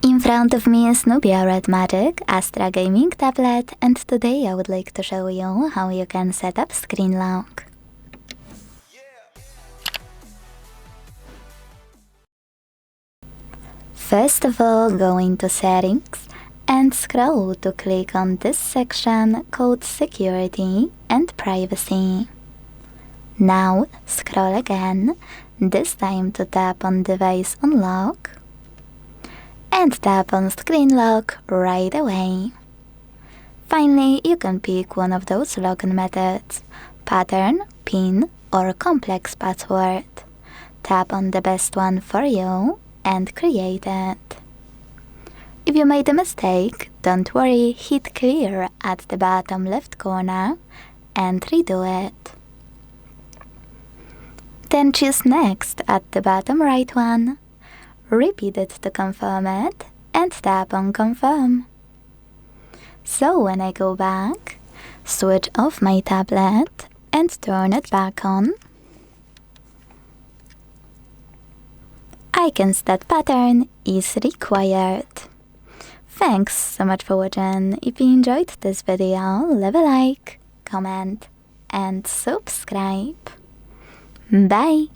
In front of me is Nubia Red Magic Astra gaming tablet, and today I would like to show you how you can set up screen lock. First of all, go into settings and scroll to click on this section called security and privacy. Now scroll again, this time to tap on device unlock and tap on screen lock right away. Finally, you can pick one of those login methods: pattern, PIN or complex password. Tap on the best one for you and create it. If you made a mistake, don't worry, hit clear at the bottom left corner and redo it. Then choose next at the bottom right one. Repeat it to confirm it and tap on confirm. So when I go back, switch off my tablet and turn it back on, icons that pattern is required. Thanks so much for watching. If you enjoyed this video, leave a like, comment and subscribe. Bye!